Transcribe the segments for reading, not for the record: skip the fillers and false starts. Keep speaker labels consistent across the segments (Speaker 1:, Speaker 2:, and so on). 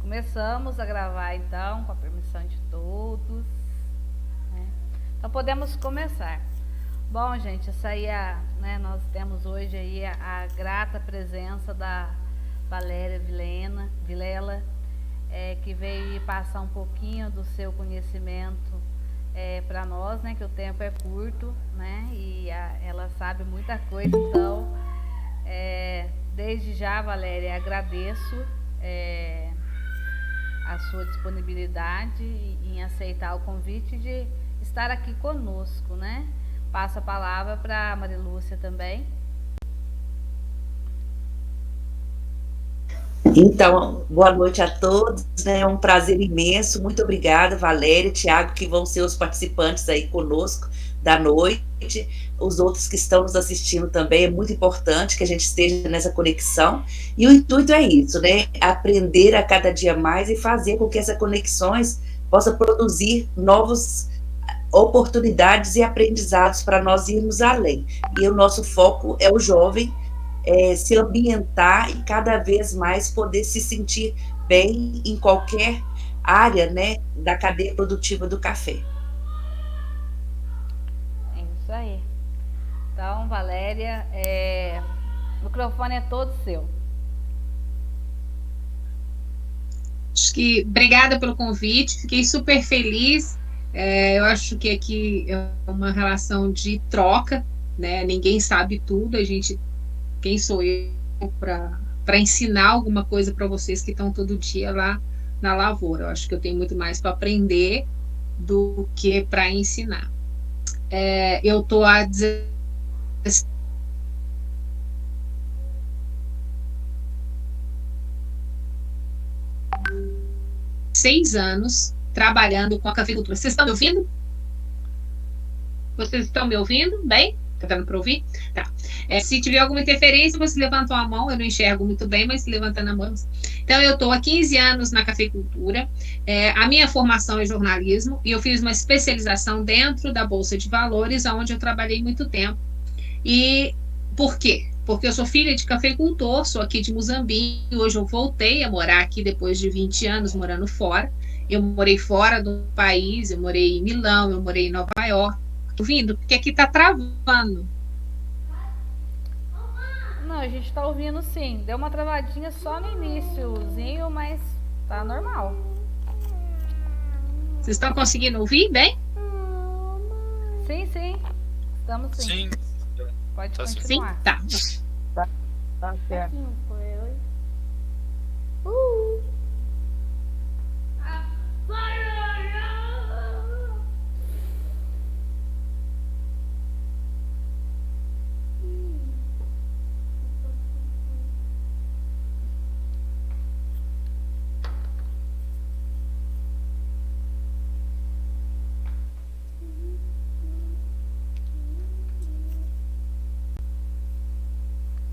Speaker 1: começamos a gravar então, com a permissão de todos, né? Então podemos começar. Bom, gente, essa aí né, nós temos hoje aí a grata presença da Valéria Vilela, que veio passar um pouquinho do seu conhecimento para nós, né, que o tempo é curto, né, e ela sabe muita coisa, então, desde já, Valéria, agradeço a sua disponibilidade em aceitar o convite de estar aqui conosco, né? Passo a palavra para a Marilúcia também.
Speaker 2: Então, boa noite a todos, né? É um prazer imenso. Muito obrigada, Valéria, Tiago, que vão ser os participantes aí conosco da noite. Os outros que estão nos assistindo também, é muito importante que a gente esteja nessa conexão. E o intuito é isso, né? Aprender a cada dia mais e fazer com que essas conexões possam produzir novas oportunidades e aprendizados para nós irmos além. E o nosso foco é o jovem, se ambientar e cada vez mais poder se sentir bem em qualquer área, né, da cadeia produtiva do café.
Speaker 1: É isso aí. Então, Valéria, o microfone é todo seu.
Speaker 3: Acho que, obrigada pelo convite, fiquei super feliz. Eu acho que aqui é uma relação de troca, né? Ninguém sabe tudo, quem sou eu para ensinar alguma coisa para vocês que estão todo dia lá na lavoura. Eu acho que eu tenho muito mais para aprender do que para ensinar. Eu estou há 16 anos trabalhando com a cafeicultura. Vocês estão me ouvindo? Vocês estão me ouvindo? Bem? Está dando para ouvir? Tá. Se tiver alguma interferência, você levantou a mão, eu não enxergo muito bem, mas levantando a mão. Então, eu estou há 15 anos na cafeicultura, a minha formação é jornalismo, e eu fiz uma especialização dentro da Bolsa de Valores, onde eu trabalhei muito tempo. E por quê? Porque eu sou filha de cafeicultor, sou aqui de Muzambinho, hoje eu voltei a morar aqui depois de 20 anos morando fora. Eu morei fora do país, eu morei em Milão, eu morei em Nova York. Ouvindo? Porque aqui tá travando.
Speaker 1: Não, a gente tá ouvindo sim. Deu uma travadinha só no iniciozinho, mas tá normal.
Speaker 3: Vocês estão conseguindo ouvir bem?
Speaker 1: Sim, sim. Estamos sim.
Speaker 4: Sim.
Speaker 1: Pode
Speaker 4: Tá
Speaker 1: continuar.
Speaker 3: Sim? Tá.
Speaker 5: Tá certo.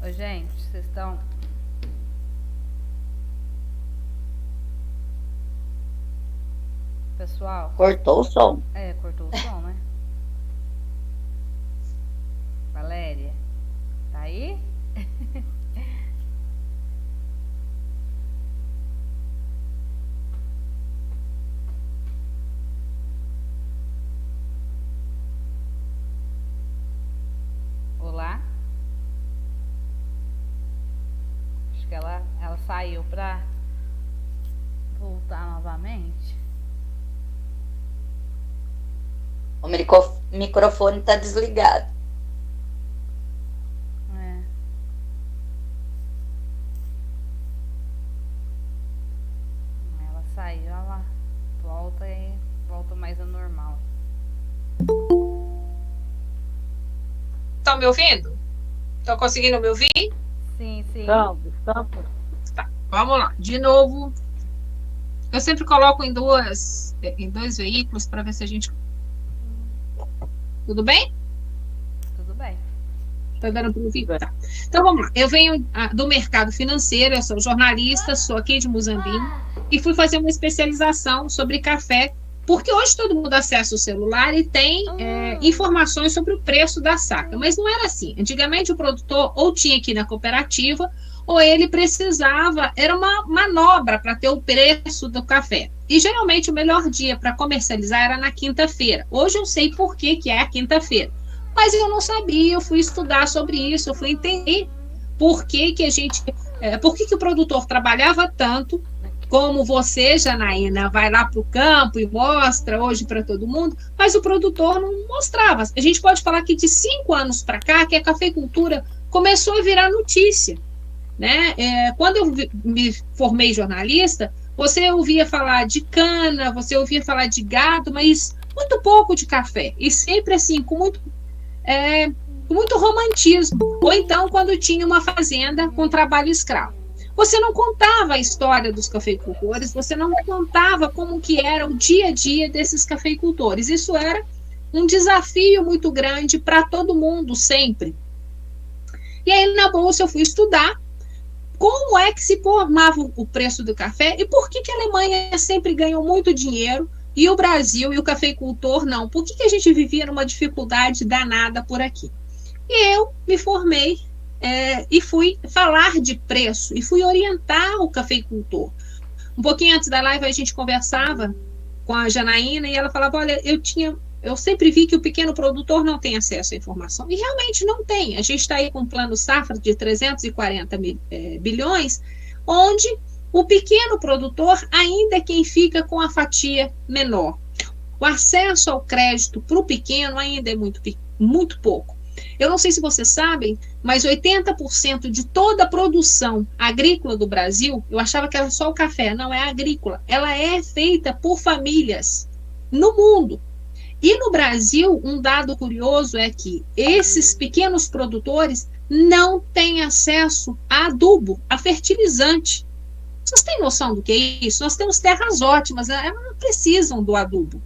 Speaker 1: Ô, gente, vocês estão... Pessoal?
Speaker 5: Cortou o som.
Speaker 1: Cortou o som, né? Valéria, tá aí? Olá? Acho que ela saiu para voltar novamente.
Speaker 5: O microfone está desligado.
Speaker 1: Ela saiu, ela volta e volta mais ao normal.
Speaker 3: Estão me ouvindo? Estão conseguindo me ouvir?
Speaker 1: Sim, sim.
Speaker 5: Estamos.
Speaker 3: Tá, vamos lá. De novo. Eu sempre coloco em dois veículos para ver se a gente... Tudo bem?
Speaker 1: Tudo bem.
Speaker 3: Tá dando para ouvir? Tá. Então vamos lá. Eu venho do mercado financeiro, eu sou jornalista, sou aqui de Muzambinho e fui fazer uma especialização sobre café, porque hoje todo mundo acessa o celular e tem informações sobre o preço da saca, mas não era assim. Antigamente o produtor ou tinha que ir na cooperativa ou ele precisava, era uma manobra para ter o preço do café. E geralmente o melhor dia para comercializar era na quinta-feira. Hoje eu sei por que, que é a quinta-feira, mas eu não sabia, eu fui estudar sobre isso, eu fui entender por que, que por que, que o produtor trabalhava tanto, como você, Janaína, vai lá para o campo e mostra hoje para todo mundo, mas o produtor não mostrava. A gente pode falar que de 5 anos para cá, que a cafeicultura começou a virar notícia, né? Quando eu me formei jornalista, você ouvia falar de cana, você ouvia falar de gado, mas muito pouco de café, e sempre assim, com muito romantismo, ou então quando tinha uma fazenda com trabalho escravo. Você não contava a história dos cafeicultores, você não contava como que era o dia a dia desses cafeicultores. Isso era um desafio muito grande para todo mundo, sempre. E aí, na bolsa, eu fui estudar como é que se formava o preço do café e por que, que a Alemanha sempre ganhou muito dinheiro e o Brasil e o cafeicultor não. Por que, que a gente vivia numa dificuldade danada por aqui? E eu me formei e fui falar de preço e fui orientar o cafeicultor. Um pouquinho antes da live a gente conversava com a Janaína e ela falava, olha, eu sempre vi que o pequeno produtor não tem acesso à informação, e realmente não tem. A gente está aí com um plano safra de 340 bilhões, onde o pequeno produtor ainda é quem fica com a fatia menor. O acesso ao crédito para o pequeno ainda é muito pouco. Eu não sei se vocês sabem, mas 80% de toda a produção agrícola do Brasil, eu achava que era só o café, não é agrícola, ela é feita por famílias no mundo. E no Brasil, um dado curioso é que esses pequenos produtores não têm acesso a adubo, a fertilizante. Vocês têm noção do que é isso? Nós temos terras ótimas, elas não precisam do adubo.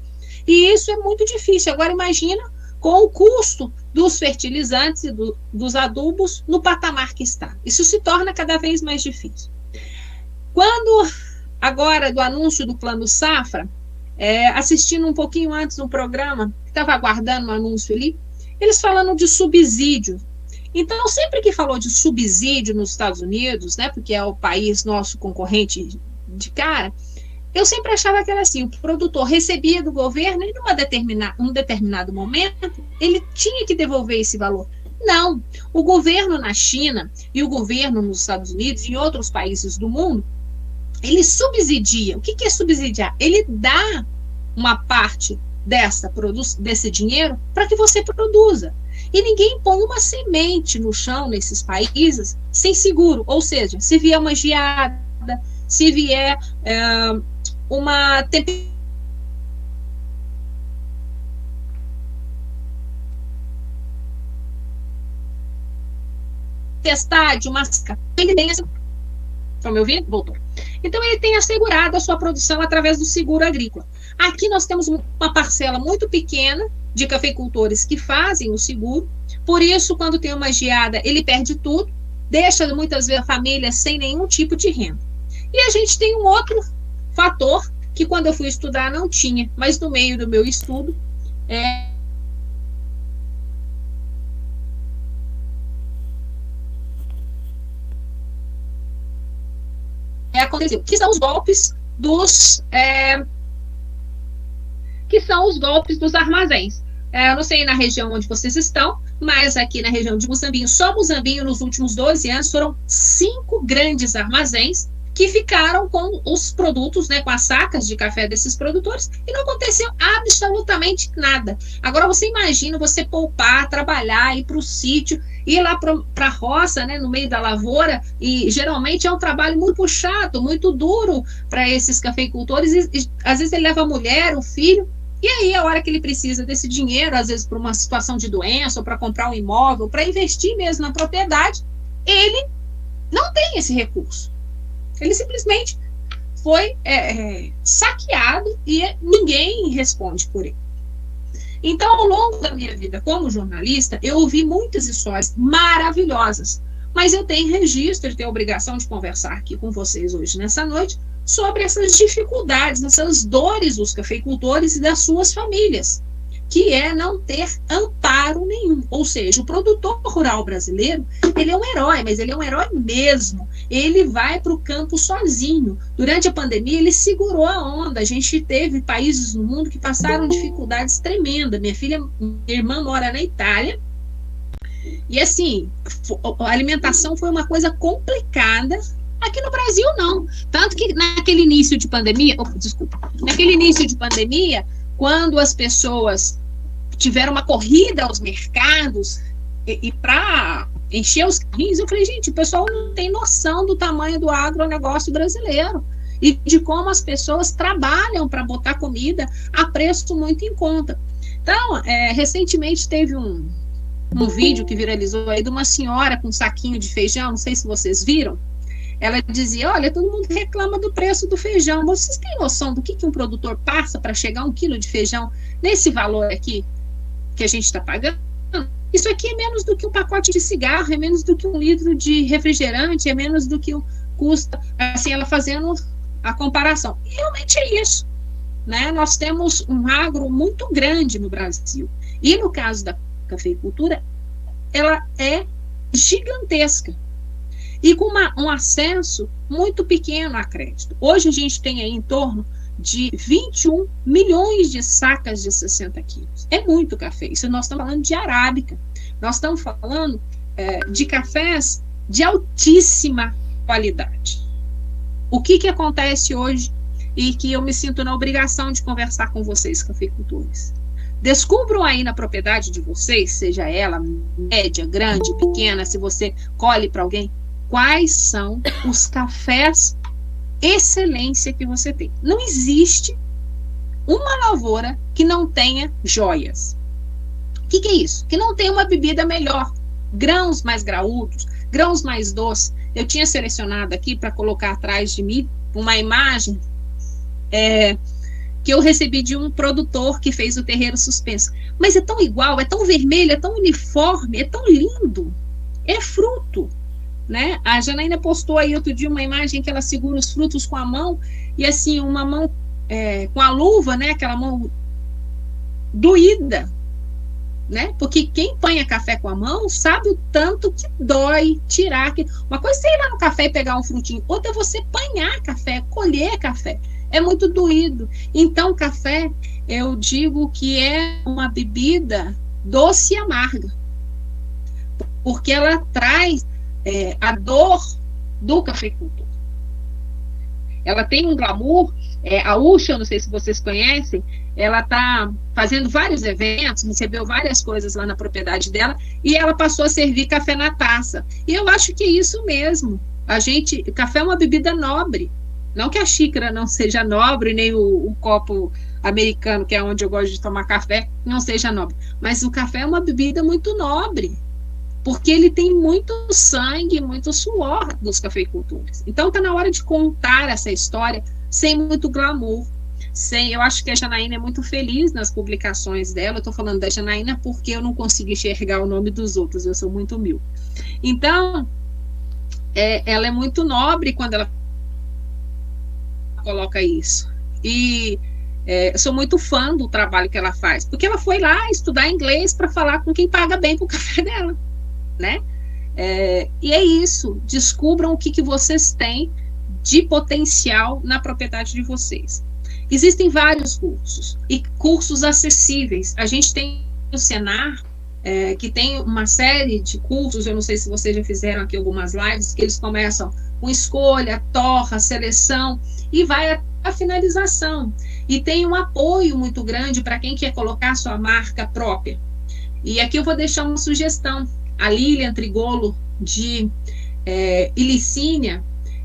Speaker 3: E isso é muito difícil. Agora imagina com o custo dos fertilizantes e dos adubos no patamar que está. Isso se torna cada vez mais difícil. Quando, agora, do anúncio do Plano Safra, assistindo um pouquinho antes no programa, estava aguardando o anúncio ali, eles falando de subsídio. Então, sempre que falou de subsídio nos Estados Unidos, né, porque é o país nosso concorrente de cara, eu sempre achava que era assim, o produtor recebia do governo e num determinado momento ele tinha que devolver esse valor. Não, o governo na China e o governo nos Estados Unidos e em outros países do mundo, ele subsidia. O que é subsidiar? Ele dá uma parte desse dinheiro para que você produza. E ninguém põe uma semente no chão nesses países sem seguro, ou seja, se vier uma geada, se vier uma tempestade, ele tem essa... Estão me ouvindo? Voltou. Então, ele tem assegurado a sua produção através do seguro agrícola. Aqui nós temos uma parcela muito pequena de cafeicultores que fazem o seguro, por isso, quando tem uma geada, ele perde tudo, deixa muitas vezes a família sem nenhum tipo de renda. E a gente tem um outro fator que quando eu fui estudar não tinha, mas no meio do meu estudo aconteceu, que são os golpes dos armazéns. Eu não sei na região onde vocês estão, mas aqui na região de Muzambinho, só Muzambinho nos últimos 12 anos foram 5 grandes armazéns que ficaram com os produtos, né, com as sacas de café desses produtores, e não aconteceu absolutamente nada. Agora você imagina você poupar, trabalhar, ir para o sítio, ir lá para a roça, né, no meio da lavoura, e geralmente é um trabalho muito puxado, muito duro para esses cafeicultores, e às vezes ele leva a mulher, o filho, e aí a hora que ele precisa desse dinheiro, às vezes para uma situação de doença, ou para comprar um imóvel, para investir mesmo na propriedade, ele não tem esse recurso. Ele simplesmente foi saqueado e ninguém responde por ele. Então, ao longo da minha vida como jornalista, eu ouvi muitas histórias maravilhosas, mas eu tenho registro e tenho a obrigação de conversar aqui com vocês hoje, nessa noite, sobre essas dificuldades, essas dores dos cafeicultores e das suas famílias, que é não ter amparo nenhum. Ou seja, o produtor rural brasileiro, ele é um herói, mas ele é um herói mesmo. ele vai para o campo sozinho. Durante a pandemia, ele segurou a onda. A gente teve países no mundo que passaram dificuldades tremendas. Minha irmã mora na Itália, e assim, a alimentação foi uma coisa complicada. Aqui no Brasil, não. Tanto que naquele início de pandemia, quando as pessoas tiveram uma corrida aos mercados e para encher os carrinhos, eu falei, gente, o pessoal não tem noção do tamanho do agronegócio brasileiro e de como as pessoas trabalham para botar comida a preço muito em conta. Então, recentemente teve um vídeo que viralizou aí de uma senhora com um saquinho de feijão, não sei se vocês viram. Ela dizia, olha, todo mundo reclama do preço do feijão. Vocês têm noção do que um produtor passa para chegar a 1 quilo de feijão nesse valor aqui que a gente está pagando? Isso aqui é menos do que um pacote de cigarro, é menos do que 1 litro de refrigerante, é menos do que custa, assim, ela fazendo a comparação. E realmente é isso, né? Nós temos um agro muito grande no Brasil. E no caso da cafeicultura, ela é gigantesca. E com um acesso muito pequeno a crédito. Hoje a gente tem aí em torno de 21 milhões de sacas de 60 quilos. É muito café. Isso nós estamos falando de arábica. Nós estamos falando de cafés de altíssima qualidade. O que acontece hoje e que eu me sinto na obrigação de conversar com vocês, cafeicultores? Descubram aí na propriedade de vocês, seja ela média, grande, pequena, se você colhe para alguém, quais são os cafés excelência que você tem. Não existe uma lavoura que não tenha joias. O que é isso? Que não tem uma bebida melhor. Grãos mais graúdos, grãos mais doces. Eu tinha selecionado aqui para colocar atrás de mim uma imagem que eu recebi de um produtor que fez o terreiro suspenso. Mas é tão igual, é tão vermelho, é tão uniforme, é tão lindo. É fruto. Né? A Janaína postou aí outro dia uma imagem que ela segura os frutos com a mão, e assim, uma mão com a luva, né? Aquela mão doída, né? Porque quem apanha café com a mão sabe o tanto que dói tirar. Uma coisa é você ir lá no café e pegar um frutinho, outra é você apanhar café, colher café. É muito doído. Então, café, eu digo que é uma bebida doce e amarga, porque ela traz a dor do cafeicultor. Ela tem um glamour. A Uxa, eu não sei se vocês conhecem, ela está fazendo vários eventos, recebeu várias coisas lá na propriedade dela, e ela passou a servir café na taça. E eu acho que é isso mesmo. Café é uma bebida nobre. Não que a xícara não seja nobre, nem o copo americano, que é onde eu gosto de tomar café, não seja nobre. Mas o café é uma bebida muito nobre, porque ele tem muito sangue, muito suor dos cafeicultores. Então está na hora de contar essa história sem muito glamour. Eu acho que a Janaína é muito feliz nas publicações dela. Eu estou falando da Janaína porque eu não consigo enxergar o nome dos outros, eu sou muito humilde. Então, ela é muito nobre quando ela coloca isso. E eu sou muito fã do trabalho que ela faz, porque ela foi lá estudar inglês para falar com quem paga bem com o café dela. Né? E é isso, descubram o que vocês têm de potencial na propriedade de vocês. Existem vários cursos, e cursos acessíveis. A gente tem o Senar, que tem uma série de cursos, eu não sei se vocês já fizeram aqui algumas lives, que eles começam com escolha, torra, seleção, e vai até a finalização. E tem um apoio muito grande para quem quer colocar sua marca própria. E aqui eu vou deixar uma sugestão. A Lilian Trigolo, de Ilicínia,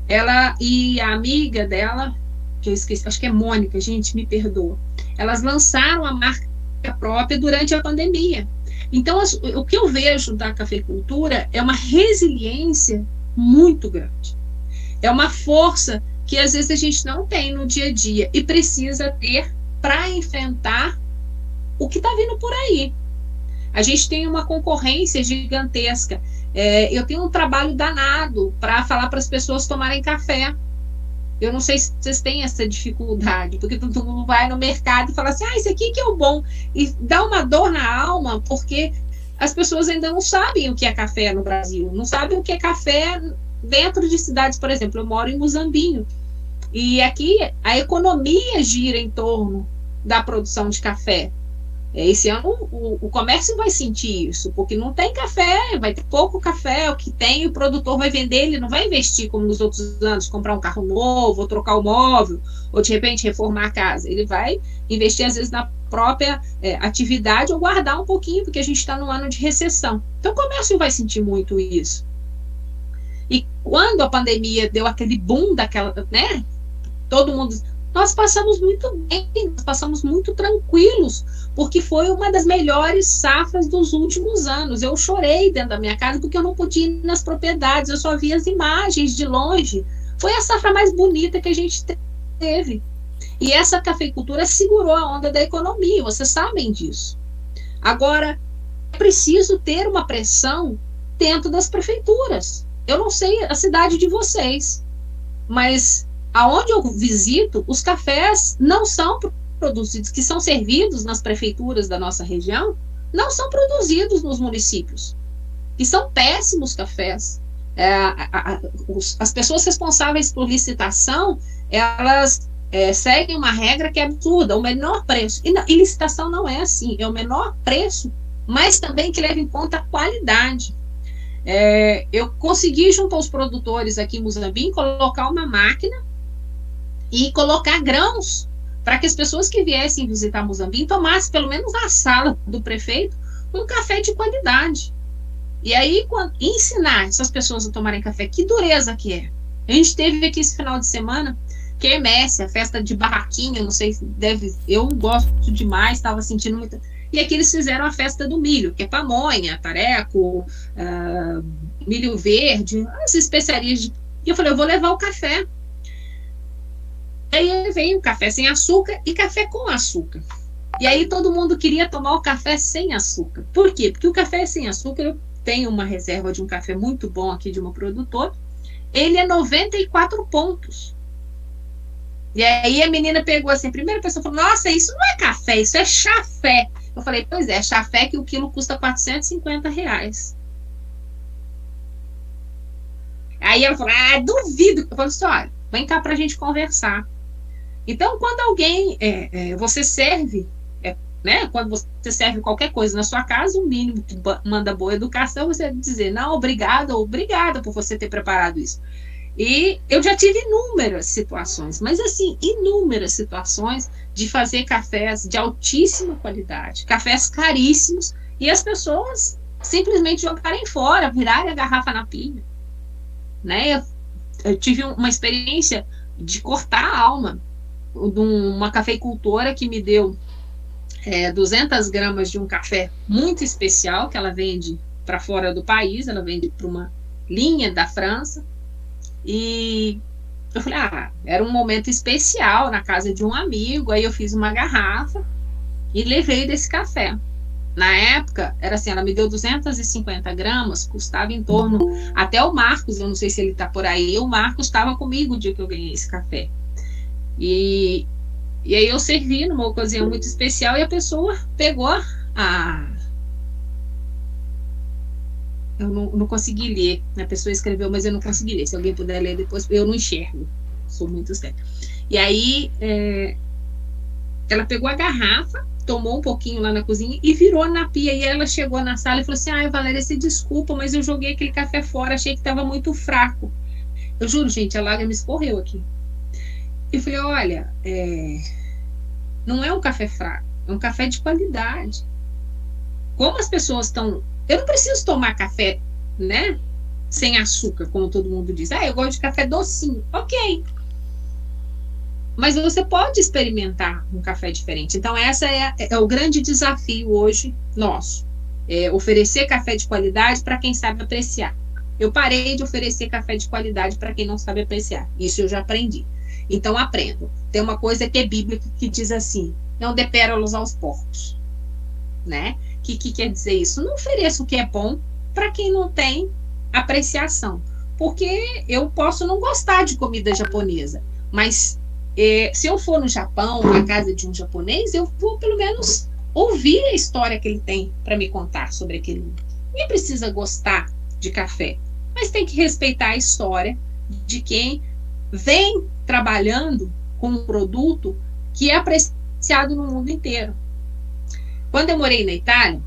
Speaker 3: ela e a amiga dela, que eu esqueci, acho que é Mônica, gente, me perdoa, elas lançaram a marca própria durante a pandemia. Então, o que eu vejo da cafeicultura é uma resiliência muito grande. É uma força que, às vezes, a gente não tem no dia a dia e precisa ter para enfrentar o que está vindo por aí. A gente tem uma concorrência gigantesca. Eu tenho um trabalho danado para falar para as pessoas tomarem café. Eu não sei se vocês têm essa dificuldade, porque todo mundo vai no mercado e fala assim, esse aqui que é o bom. E dá uma dor na alma, porque as pessoas ainda não sabem o que é café no Brasil, não sabem o que é café dentro de cidades, por exemplo, eu moro em Muzambinho, e aqui a economia gira em torno da produção de café. Esse ano o comércio vai sentir isso, porque não tem café, vai ter pouco café, o que tem o produtor vai vender, ele não vai investir como nos outros anos, comprar um carro novo, ou trocar o móvel, ou de repente reformar a casa. Ele vai investir às vezes na própria atividade ou guardar um pouquinho, porque a gente está num ano de recessão. Então o comércio vai sentir muito isso. E quando a pandemia deu aquele boom daquela, né? Todo mundo... Nós passamos muito bem, nós passamos muito tranquilos, porque foi uma das melhores safras dos últimos anos. Eu chorei dentro da minha casa porque eu não podia ir nas propriedades, eu só via as imagens de longe. Foi a safra mais bonita que a gente teve. E essa cafeicultura segurou a onda da economia, vocês sabem disso. Agora, é preciso ter uma pressão dentro das prefeituras. Eu não sei a cidade de vocês, mas aonde eu visito, os cafés não são produzidos, que são servidos nas prefeituras da nossa região, não são produzidos nos municípios. E são péssimos cafés. As pessoas responsáveis por licitação, elas seguem uma regra que é absurda, o menor preço. E licitação não é assim, é o menor preço, mas também que leva em conta a qualidade. Eu consegui, junto aos produtores aqui em Muzambinho, colocar uma máquina e colocar grãos para que as pessoas que viessem visitar Muzambinho tomassem, pelo menos na sala do prefeito, um café de qualidade. E aí, ensinar essas pessoas a tomarem café, que dureza que é. A gente teve aqui esse final de semana, quermesse, a festa de barraquinha, não sei se deve... Eu gosto demais, estava sentindo muito... E aqui eles fizeram a festa do milho, que é pamonha, tareco, milho verde, as especiarias. E eu falei, eu vou levar o café. Aí veio café sem açúcar e café com açúcar. E aí todo mundo queria tomar o café sem açúcar. Por quê? Porque o café sem açúcar, eu tenho uma reserva de um café muito bom aqui de uma produtora, ele é 94 pontos. E aí a menina pegou assim, a primeira pessoa falou, nossa, isso não é café, isso é chafé. Eu falei, pois é, chafé que o quilo custa R$450. Aí ela falou, duvido. Eu falei assim, olha, vem cá pra gente conversar. Então, quando alguém, você serve, né, quando você serve qualquer coisa na sua casa, o mínimo que manda boa educação, você dizer, não, obrigada por você ter preparado isso. E eu já tive inúmeras situações, mas assim, inúmeras situações de fazer cafés de altíssima qualidade, cafés caríssimos, e as pessoas simplesmente jogarem fora, virarem a garrafa na pia. Né? Eu tive uma experiência de cortar a alma de uma cafeicultora que me deu 200 gramas de um café muito especial, que ela vende para fora do país, ela vende para uma linha da França, e eu falei, era um momento especial na casa de um amigo, aí eu fiz uma garrafa e levei desse café. Na época, era assim, ela me deu 250 gramas, custava em torno, até o Marcos, eu não sei se ele está por aí, o Marcos estava comigo o dia que eu ganhei esse café. E aí eu servi numa ocasião muito especial e a pessoa pegou eu não consegui ler, a pessoa escreveu, mas eu não consegui ler, se alguém puder ler depois, eu não enxergo, sou muito séria. E aí, ela pegou a garrafa, tomou um pouquinho lá na cozinha e virou na pia, e ela chegou na sala e falou assim, Valéria, se desculpa, mas eu joguei aquele café fora, achei que estava muito fraco. Eu juro, gente, a lágrima escorreu aqui. Eu falei, olha, não é um café fraco, é um café de qualidade. Como as pessoas estão... Eu não preciso tomar café, né, sem açúcar, como todo mundo diz. Eu gosto de café docinho. Ok. Mas você pode experimentar um café diferente. Então, essa é o grande desafio hoje nosso. Oferecer café de qualidade para quem sabe apreciar. Eu parei de oferecer café de qualidade para quem não sabe apreciar. Isso eu já aprendi. Então, aprendo. Tem uma coisa que é bíblica que diz assim, não dê pérolas aos porcos. Né? Que quer dizer isso? Não ofereça o que é bom para quem não tem apreciação. Porque eu posso não gostar de comida japonesa, mas se eu for no Japão, na casa de um japonês, eu vou pelo menos ouvir a história que ele tem para me contar sobre aquele. Ninguém precisa gostar de café, mas tem que respeitar a história de quem vem trabalhando com um produto que é apreciado no mundo inteiro. Quando eu morei na Itália,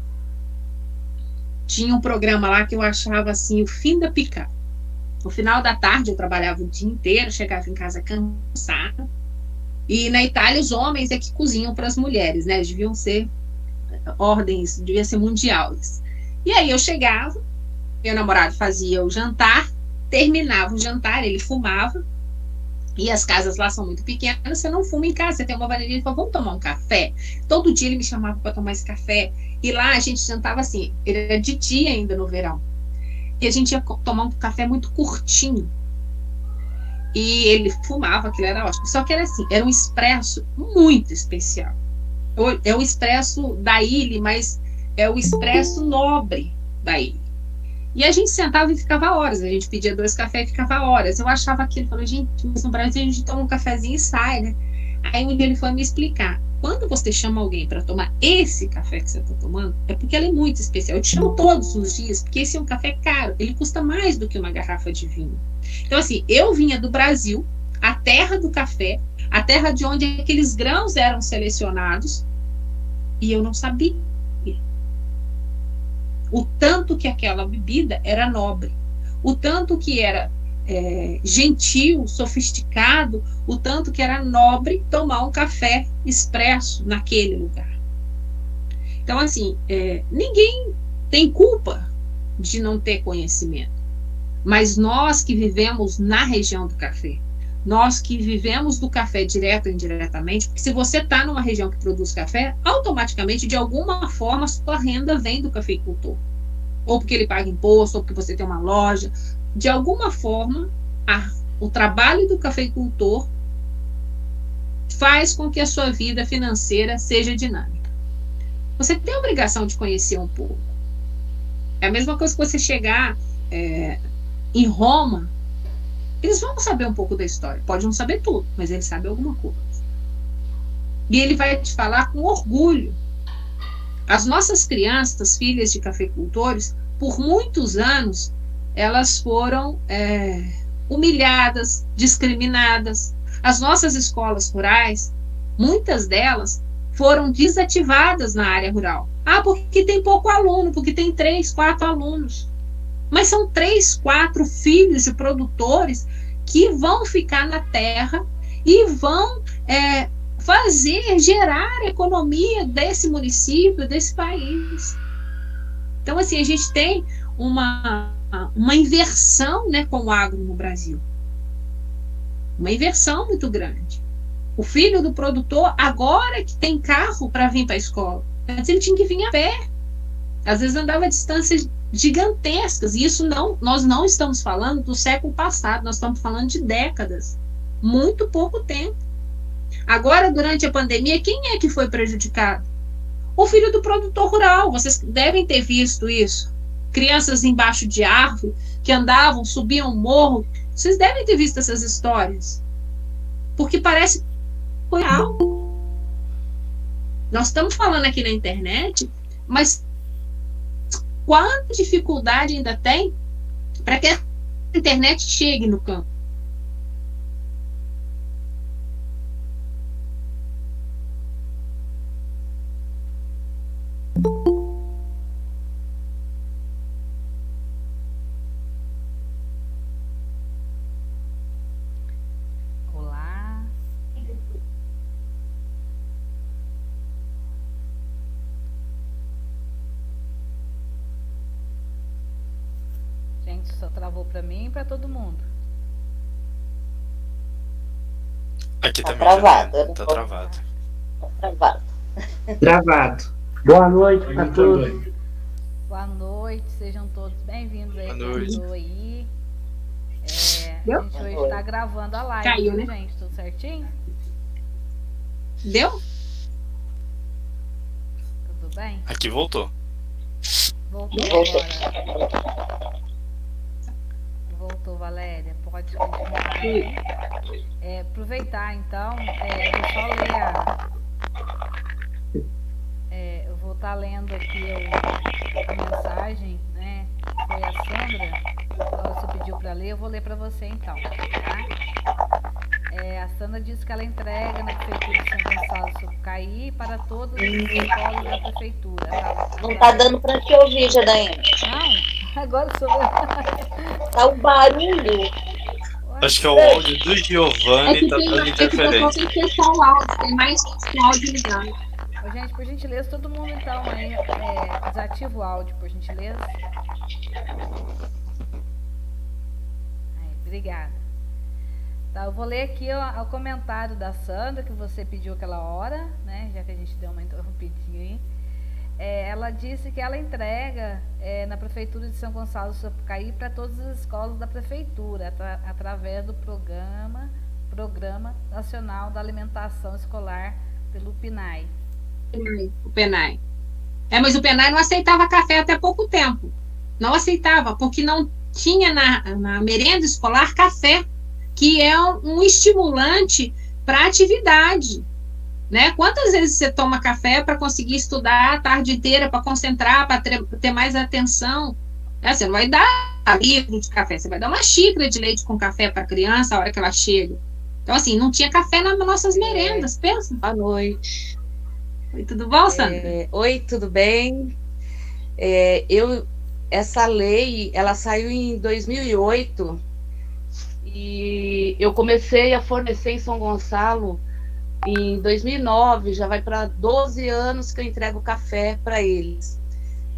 Speaker 3: tinha um programa lá que eu achava assim, o fim da picada. No final da tarde eu trabalhava o dia inteiro, chegava em casa cansada. E na Itália os homens é que cozinham para as mulheres, né? Deviam ser ordens, devia ser mundial isso. E aí eu chegava, meu namorado fazia o jantar, terminava o jantar, ele fumava, e as casas lá são muito pequenas, você não fuma em casa, você tem uma varandinha e fala, vamos tomar um café? Todo dia ele me chamava para tomar esse café, e lá a gente jantava assim, ele era de dia ainda no verão, e a gente ia tomar um café muito curtinho, e ele fumava, aquilo era ótimo, só que era assim, era um expresso muito especial, é o expresso da ilha, mas é o expresso nobre da ilha. E a gente sentava e ficava horas, a gente pedia 2 cafés e ficava horas. Eu achava aquilo, falei, gente, mas no Brasil a gente toma um cafezinho e sai, né? Aí um dia ele foi me explicar, quando você chama alguém para tomar esse café que você está tomando, é porque ela é muito especial. Eu te chamo todos os dias, porque esse é um café caro, ele custa mais do que uma garrafa de vinho. Então assim, eu vinha do Brasil, a terra do café, a terra de onde aqueles grãos eram selecionados, e eu não sabia o tanto que aquela bebida era nobre, o tanto que era gentil, sofisticado, o tanto que era nobre tomar um café expresso naquele lugar. Então, assim, ninguém tem culpa de não ter conhecimento, mas nós que vivemos na região do café, nós que vivemos do café direto ou indiretamente, porque se você está numa região que produz café, automaticamente, de alguma forma, sua renda vem do cafeicultor. Ou porque ele paga imposto, ou porque você tem uma loja. De alguma forma, o trabalho do cafeicultor faz com que a sua vida financeira seja dinâmica. Você tem a obrigação de conhecer um pouco. É a mesma coisa que você chegar em Roma, eles vão saber um pouco da história. Pode não saber tudo, mas eles sabem alguma coisa. E ele vai te falar com orgulho. As nossas crianças, filhas de cafeicultores, por muitos anos, elas foram humilhadas, discriminadas. As nossas escolas rurais, muitas delas, foram desativadas na área rural. Ah, porque tem pouco aluno, porque tem 3, 4 alunos. Mas são 3, 4 filhos de produtores que vão ficar na terra e vão gerar a economia desse município, desse país. Então, assim, a gente tem uma inversão, né, com o agro no Brasil. Uma inversão muito grande. O filho do produtor, agora que tem carro para vir para a escola, antes ele tinha que vir a pé. Às vezes andava a distâncias gigantescas, e isso nós não estamos falando do século passado, nós estamos falando de décadas, muito pouco tempo. Agora, durante a pandemia, quem é que foi prejudicado? O filho do produtor rural. Vocês devem ter visto isso. Crianças embaixo de árvore, que andavam, subiam o morro. Vocês devem ter visto essas histórias. Porque parece que foi algo. Nós estamos falando aqui na internet, mas quanta dificuldade ainda tem para que a internet chegue no campo?
Speaker 1: Olá. Gente, só travou para mim e para todo mundo.
Speaker 4: Aqui
Speaker 5: Tá
Speaker 4: também
Speaker 5: travado,
Speaker 4: já
Speaker 5: eu não
Speaker 4: tá
Speaker 5: vou-
Speaker 4: travado.
Speaker 5: Travado.
Speaker 2: Gravado.
Speaker 6: Boa noite a todos.
Speaker 1: Boa noite, sejam todos bem-vindos aí.
Speaker 4: Boa
Speaker 1: Quem
Speaker 4: noite.
Speaker 1: entrou aí. A
Speaker 3: Deu?
Speaker 1: gente hoje está gravando a live,
Speaker 3: Caiu,
Speaker 1: viu,
Speaker 3: né?
Speaker 1: gente? Tudo certinho?
Speaker 3: Deu?
Speaker 1: Tudo bem?
Speaker 4: Aqui voltou.
Speaker 1: Voltou
Speaker 5: Voltou.
Speaker 1: agora. Voltou, Valéria. Pode continuar aí. Aproveitar, então, vou só ler eu vou estar lendo aqui a mensagem, né? Foi a Sandra. Ela pediu para ler, eu vou ler para você então, tá? A Sandra disse que ela entrega na Prefeitura de São Gonçalo do Sapucaí para todos os escolas da Prefeitura.
Speaker 5: Não tá dando para te ouvir, Janaína.
Speaker 1: Não? Agora sou eu.
Speaker 5: Tá um barulho.
Speaker 4: Acho que é o áudio do Giovanni, tá dando
Speaker 3: Tem
Speaker 4: interferência.
Speaker 3: que fechar o áudio, tem mais um áudio ligado.
Speaker 1: Ô, gente, por gentileza, todo mundo então aí, desativa o áudio, por gentileza. Aí, obrigada. Tá, eu vou ler aqui o comentário da Sandra, que você pediu aquela hora, né? Já que a gente deu uma interrompidinha aí. Ela disse que ela entrega na Prefeitura de São Gonçalo do Sapucaí para todas as escolas da Prefeitura, através do Programa Nacional da Alimentação Escolar, pelo PNAE.
Speaker 3: O PNAE. Mas o PNAE não aceitava café até pouco tempo. Não aceitava, porque não tinha na merenda escolar café, que é um estimulante para atividade. Né? Quantas vezes você toma café para conseguir estudar a tarde inteira, para concentrar, para ter mais atenção? Você não vai dar livro de café, você vai dar uma xícara de leite com café para a criança a hora que ela chega. Então, assim, não tinha café nas nossas merendas, pensa.
Speaker 7: Boa noite.
Speaker 3: Oi, tudo bom, Sandra?
Speaker 7: Oi, tudo bem? Essa lei, ela saiu em 2008 e eu comecei a fornecer em São Gonçalo em 2009, já vai para 12 anos que eu entrego café para eles.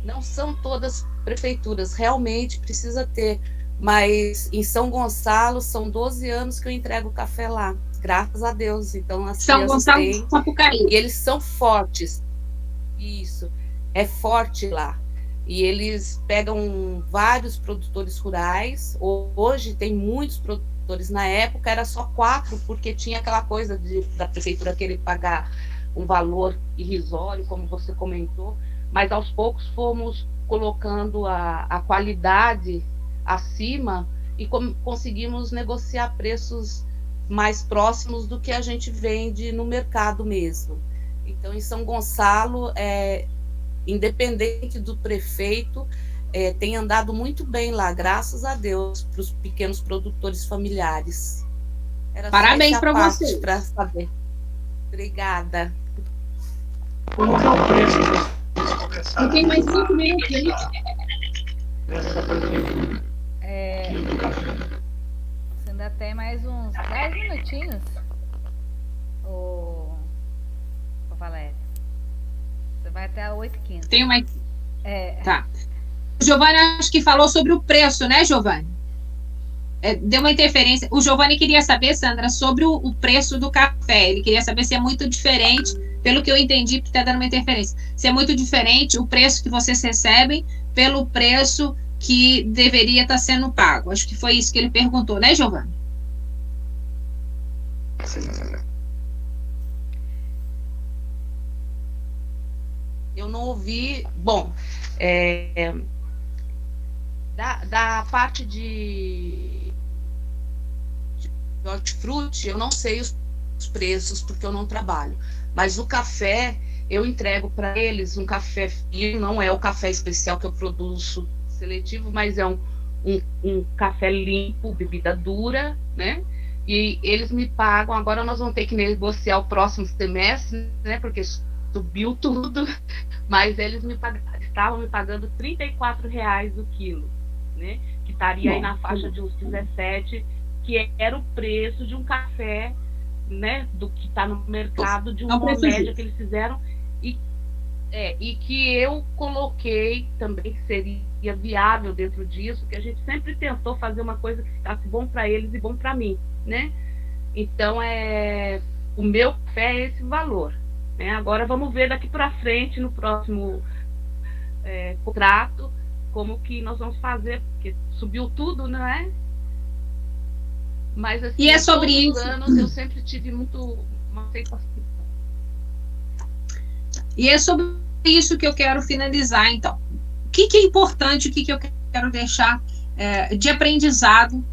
Speaker 7: Não são todas prefeituras, realmente precisa ter, mas em São Gonçalo são 12 anos que eu entrego café lá, graças a Deus. Então, as
Speaker 3: São Gonçalo do Sapucaí.
Speaker 7: E eles são fortes. Isso, é forte lá. E eles pegam vários produtores rurais. Hoje tem muitos produtores. Na época era só 4, porque tinha aquela coisa da prefeitura querer pagar um valor irrisório, como você comentou, mas aos poucos fomos colocando a qualidade acima e conseguimos negociar preços mais próximos do que a gente vende no mercado mesmo. Então, em São Gonçalo, independente do prefeito, tem andado muito bem lá, graças a Deus, para os pequenos produtores familiares.
Speaker 3: Parabéns para você.
Speaker 7: Para saber. Obrigada.
Speaker 6: Como que é o preço desse começar?
Speaker 3: Tem mais 5 minutos.
Speaker 1: Você ainda tem mais uns 10 minutinhos, ô Valéria. Você vai até a 8h15.
Speaker 3: Tem mais. Tá. O Giovanni acho que falou sobre o preço, né, Giovanni? Deu uma interferência. O Giovanni queria saber, Sandra, sobre o preço do café. Ele queria saber se é muito diferente, pelo que eu entendi, porque está dando uma interferência. Se é muito diferente o preço que vocês recebem pelo preço que deveria estar sendo pago. Acho que foi isso que ele perguntou, né, Giovanni?
Speaker 7: Eu não ouvi. Bom, da parte de hortifruti, eu não sei os preços, porque eu não trabalho. Mas o café, eu entrego para eles um café fino, não é o café especial que eu produzo seletivo, mas é um café limpo, bebida dura, né? E eles me pagam, agora nós vamos ter que negociar o próximo semestre, né? Porque subiu tudo, mas eles estavam me pagando R$34 o quilo, né? Que estaria aí na faixa de uns 17, que era o preço de um café, né? Do que está no mercado, de uma média que eles fizeram, e que eu coloquei também que seria viável dentro disso, que a gente sempre tentou fazer uma coisa que ficasse bom para eles e bom para mim, né? Então, o meu café é esse valor. Agora vamos ver daqui para frente, no próximo contrato, como que nós vamos fazer, porque subiu tudo, não é? Mas assim,
Speaker 3: e é sobre
Speaker 7: todos
Speaker 3: isso.
Speaker 7: Os anos eu sempre tive uma aceitação.
Speaker 3: E é sobre isso que eu quero finalizar, então. O que é importante, o que eu quero deixar de aprendizado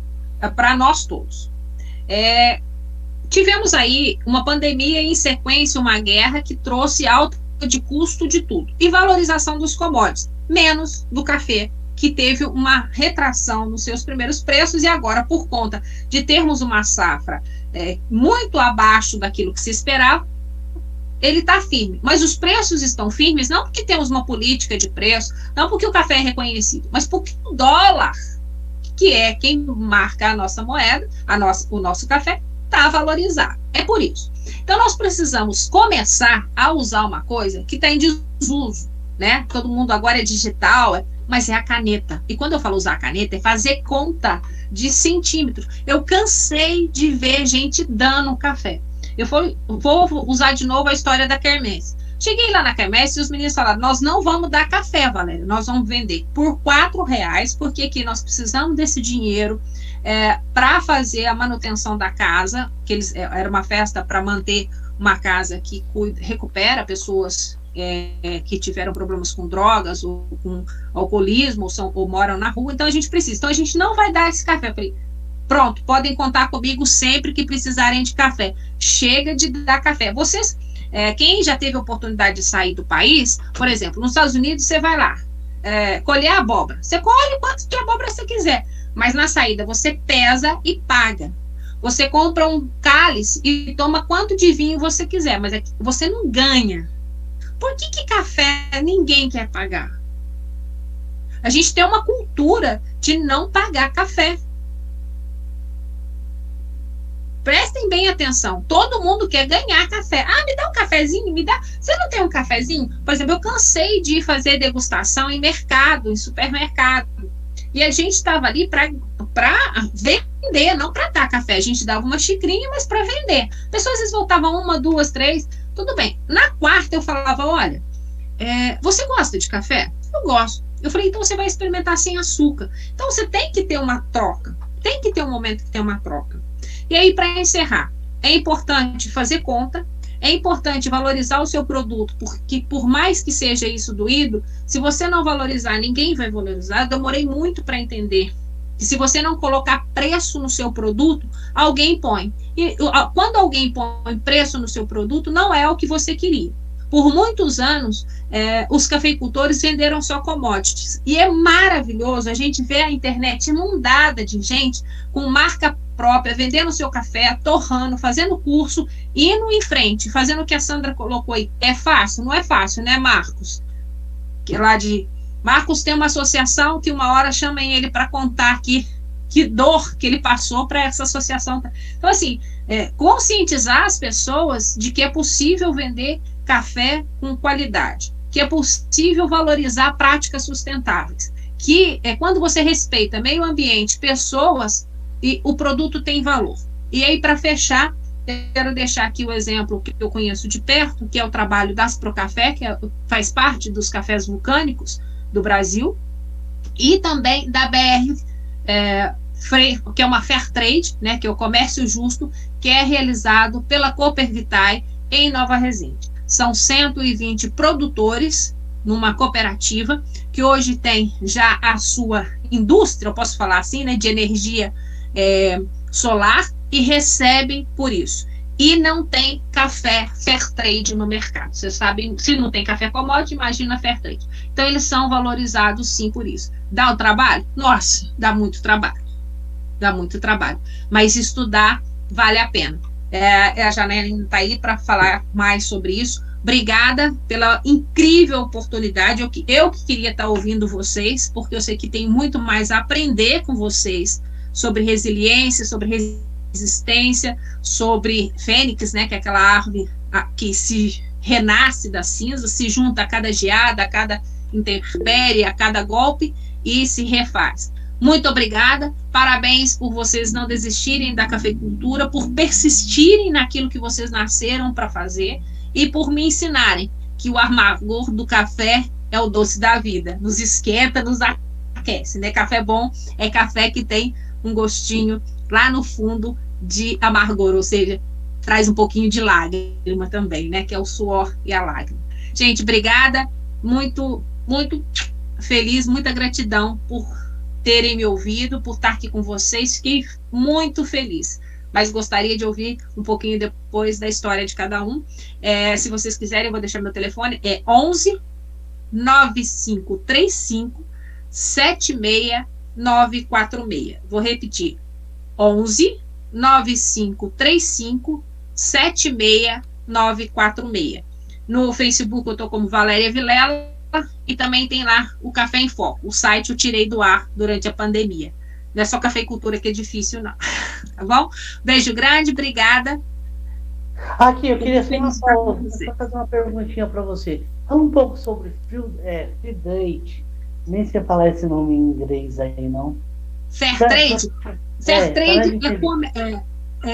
Speaker 3: para nós todos? Tivemos aí uma pandemia e, em sequência, uma guerra que trouxe alta de custo de tudo. E valorização dos commodities, menos do café, que teve uma retração nos seus primeiros preços, e agora, por conta de termos uma safra muito abaixo daquilo que se esperava, ele está firme. Mas os preços estão firmes não porque temos uma política de preço, não porque o café é reconhecido, mas porque o dólar, que é quem marca a nossa moeda, o nosso café, está valorizado. É por isso. Então, nós precisamos começar a usar uma coisa que está em desuso, né? Todo mundo agora é digital, mas é a caneta. E quando eu falo usar a caneta, é fazer conta de centímetros. Eu cansei de ver gente dando café. Eu vou usar de novo a história da quermesse. Cheguei lá na quermesse e os meninos falaram: nós não vamos dar café, Valéria, nós vamos vender por R$4, porque aqui nós precisamos desse dinheiro para fazer a manutenção da casa, que era uma festa para manter uma casa que recupera pessoas que tiveram problemas com drogas ou com alcoolismo ou moram na rua, então a gente precisa. Então a gente não vai dar esse café. Eu falei: pronto, podem contar comigo sempre que precisarem de café. Chega de dar café. Vocês, quem já teve a oportunidade de sair do país, por exemplo, nos Estados Unidos, você vai lá colher abóbora. Você colhe quanto de abóbora você quiser, mas na saída você pesa e paga. Você compra um cálice e toma quanto de vinho você quiser, mas você não ganha. Por que café ninguém quer pagar? A gente tem uma cultura de não pagar café. Prestem bem atenção. Todo mundo quer ganhar café. Ah, me dá um cafezinho, me dá. Você não tem um cafezinho? Por exemplo, eu cansei de fazer degustação em mercado, em supermercado. E a gente estava ali para vender, não para dar café. A gente dava uma xicrinha, mas para vender. Pessoas às vezes voltavam 1, 2, 3. Tudo bem. Na quarta eu falava: olha, você gosta de café? Eu gosto. Eu falei: então você vai experimentar sem açúcar. Então você tem que ter uma troca. Tem que ter um momento que tem uma troca. E aí, para encerrar, é importante fazer conta, é importante valorizar o seu produto, porque por mais que seja isso doído, se você não valorizar, ninguém vai valorizar. Eu demorei muito para entender que se você não colocar preço no seu produto, alguém põe. E quando alguém põe preço no seu produto, não é o que você queria. Por muitos anos, os cafeicultores venderam só commodities. E é maravilhoso a gente ver a internet inundada de gente com marca própria, vendendo seu café, torrando, fazendo curso, indo em frente, fazendo o que a Sandra colocou aí. É fácil? Não é fácil, né, Marcos? Marcos tem uma associação que uma hora chamem ele para contar que dor que ele passou para essa associação. Então, assim, conscientizar as pessoas de que é possível vender café com qualidade, que é possível valorizar práticas sustentáveis, que quando você respeita meio ambiente, pessoas, e o produto tem valor. E aí, para fechar, quero deixar aqui o exemplo que eu conheço de perto, que é o trabalho da Asprocafé, que faz parte dos cafés vulcânicos do Brasil, e também da BR, que é uma Fair Trade, né, que é o comércio justo, que é realizado pela Cooper Vitae em Nova Resende. São 120 produtores numa cooperativa, que hoje tem já a sua indústria, eu posso falar assim, né, de energia solar, e recebem por isso. E não tem café fair trade no mercado. Vocês sabem, se não tem café commodity, imagina fair trade. Então, eles são valorizados sim por isso. Dá o trabalho? Nossa, dá muito trabalho. Dá muito trabalho. Mas estudar vale a pena. A Janaína está aí para falar mais sobre isso. Obrigada pela incrível oportunidade. Eu que queria estar ouvindo vocês, porque eu sei que tem muito mais a aprender com vocês sobre resiliência, sobre resistência, sobre fênix, né, que é aquela árvore que se renasce da cinza, se junta a cada geada, a cada intempérie, a cada golpe e se refaz. Muito obrigada, parabéns por vocês não desistirem da cafeicultura, por persistirem naquilo que vocês nasceram para fazer e por me ensinarem que o amargor do café é o doce da vida, nos esquenta, nos aquece, né? Café bom é café que tem um gostinho lá no fundo de amargor, ou seja, traz um pouquinho de lágrima também, né? Que é o suor e a lágrima. Gente, obrigada, muito, muito feliz, muita gratidão por terem me ouvido, por estar aqui com vocês, fiquei muito feliz, mas gostaria de ouvir um pouquinho depois da história de cada um. Se vocês quiserem, eu vou deixar meu telefone, é 11 9535 76946. Vou repetir. 11 9535 76946. No Facebook eu estou como Valéria Vilela e também tem lá o Café em Foco. O site eu tirei do ar durante a pandemia. Não é só cafeicultura que é difícil, não. Tá bom? Beijo grande, obrigada.
Speaker 6: Aqui, eu queria só fazer uma perguntinha para você. Fala um pouco sobre Free Date. Nem sei falar esse nome em inglês aí, não.
Speaker 3: Fairtrade? Fairtrade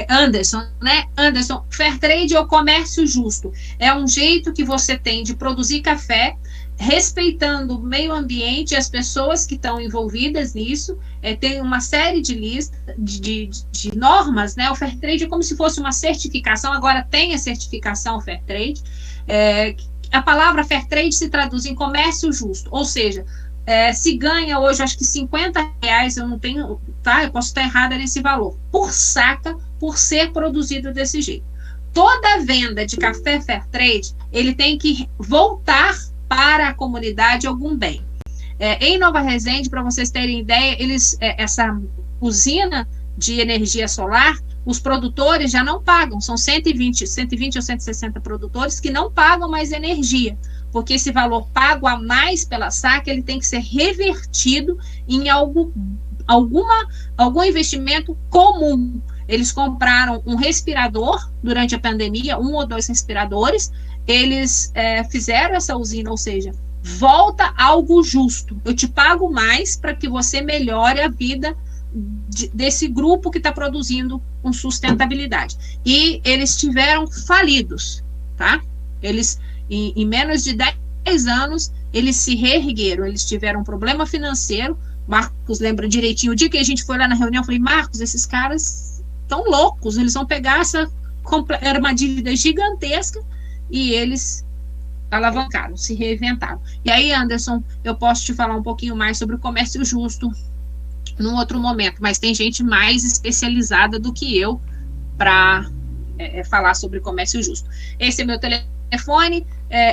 Speaker 3: Anderson, né? Anderson, Fairtrade é o comércio justo. É um jeito que você tem de produzir café respeitando o meio ambiente e as pessoas que estão envolvidas nisso. Tem uma série de normas, né? O Fairtrade é como se fosse uma certificação, agora tem a certificação Fairtrade. A palavra Fairtrade se traduz em comércio justo, ou seja, se ganha hoje, acho que R$50, eu não tenho, tá? Eu posso estar errada nesse valor, por saca, por ser produzido desse jeito. Toda venda de café Fairtrade, ele tem que voltar para a comunidade algum bem. Em Nova Resende, para vocês terem ideia, essa usina de energia solar, os produtores já não pagam, são 120 ou 160 produtores que não pagam mais energia, porque esse valor pago a mais pela saca, ele tem que ser revertido em algum investimento comum. Eles compraram um respirador durante a pandemia, 1 ou 2 respiradores, eles fizeram essa usina, ou seja, volta algo justo. Eu te pago mais para que você melhore a vida desse grupo que está produzindo com sustentabilidade. E eles tiveram falidos, tá? Eles, em menos de 10 anos, eles se reergueram, eles tiveram um problema financeiro. Marcos lembra direitinho, o dia que a gente foi lá na reunião, eu falei, Marcos, esses caras estão loucos, eles vão pegar era uma dívida gigantesca, e eles alavancaram, se reinventaram. E aí, Anderson, eu posso te falar um pouquinho mais sobre o comércio justo num outro momento, mas tem gente mais especializada do que eu para falar sobre comércio justo. Esse é meu telefone,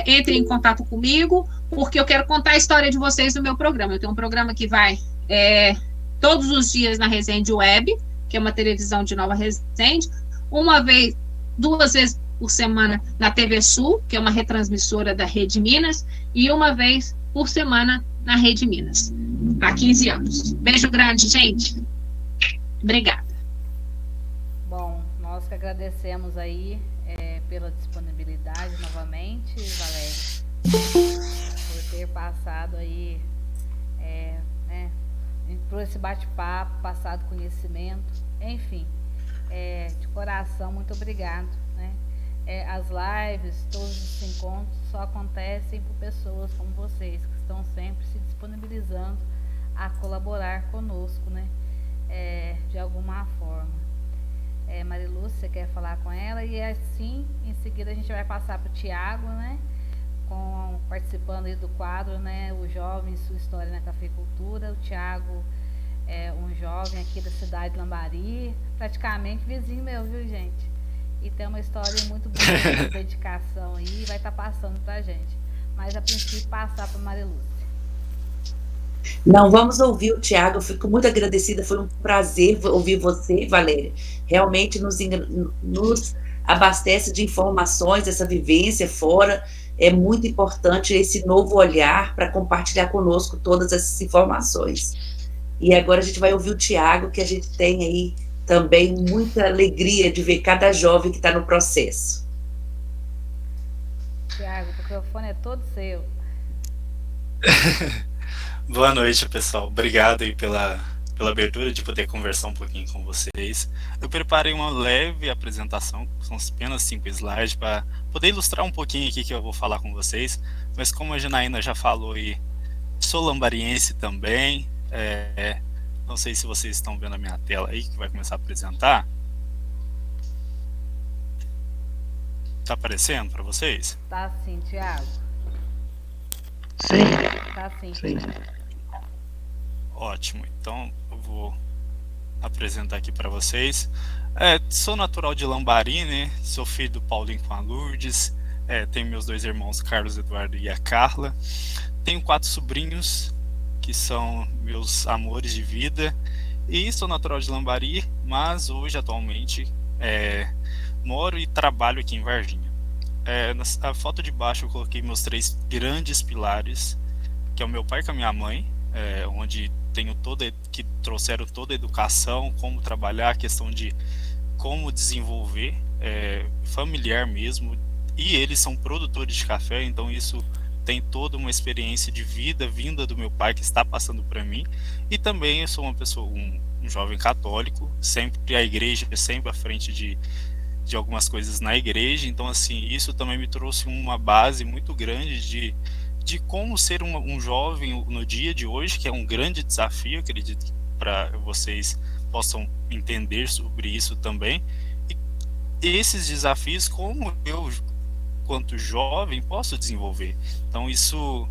Speaker 3: entre em contato comigo, porque eu quero contar a história de vocês no meu programa. Eu tenho um programa que vai todos os dias na Resende Web, que é uma televisão de Nova Resende, 2 vezes por semana na TV Sul, que é uma retransmissora da Rede Minas, e 1 vez por semana na Rede Minas, há 15 anos. Beijo grande, gente. Obrigada.
Speaker 1: Bom, nós que agradecemos aí pela disponibilidade novamente, Valéria, por ter passado aí por esse bate-papo, passado conhecimento, enfim, de coração, muito obrigado, né? As lives, todos os encontros só acontecem por pessoas como vocês, que estão sempre se disponibilizando a colaborar conosco, né? De alguma forma. Marilúcia, você quer falar com ela? E assim, em seguida a gente vai passar para o Tiago, né? Participando aí do quadro, né? O Jovem, Sua História na Cafeicultura. O Tiago é um jovem aqui da cidade de Lambari, praticamente vizinho meu, viu, gente? E tem uma história muito bonita de dedicação aí, vai estar passando para a gente. Mas, a princípio, passar para a Marilúcia.
Speaker 2: Não, vamos ouvir o Tiago, eu fico muito agradecida, foi um prazer ouvir você, Valéria. Realmente nos abastece de informações, essa vivência fora, é muito importante esse novo olhar para compartilhar conosco todas essas informações. E agora a gente vai ouvir o Tiago, que a gente tem aí também muita alegria de ver cada jovem que está no processo.
Speaker 1: Tiago, o microfone é todo seu.
Speaker 4: Boa noite, pessoal. Obrigado aí pela abertura de poder conversar um pouquinho com vocês. Eu preparei uma leve apresentação, são apenas 5 slides, para poder ilustrar um pouquinho aqui que eu vou falar com vocês. Mas como a Janaína já falou aí, sou lambariense também. Não sei se vocês estão vendo a minha tela aí, que vai começar a apresentar. Tá aparecendo para vocês?
Speaker 1: Tá sim, Tiago.
Speaker 6: Sim.
Speaker 1: Tá sim.
Speaker 6: Sim.
Speaker 4: Ótimo, então eu vou apresentar aqui para vocês. Sou natural de Lambari, né? Sou filho do Paulinho com a Lourdes. Tenho meus 2 irmãos, Carlos Eduardo e a Carla. Tenho 4 sobrinhos, que são meus amores de vida. E sou natural de Lambari, mas hoje, atualmente, moro e trabalho aqui em Varginha. Na foto de baixo eu coloquei meus 3 grandes pilares, que é o meu pai com a minha mãe, onde que trouxeram toda a educação, como trabalhar, a questão de como desenvolver, familiar mesmo, e eles são produtores de café, então isso tem toda uma experiência de vida vinda do meu pai que está passando para mim. E também eu sou uma pessoa, um jovem católico, sempre a igreja, sempre à frente de algumas coisas na igreja. Então assim, isso também me trouxe uma base muito grande de como ser um jovem no dia de hoje, que é um grande desafio, acredito que para vocês possam entender sobre isso também. E esses desafios, como eu, quanto jovem, posso desenvolver. Então isso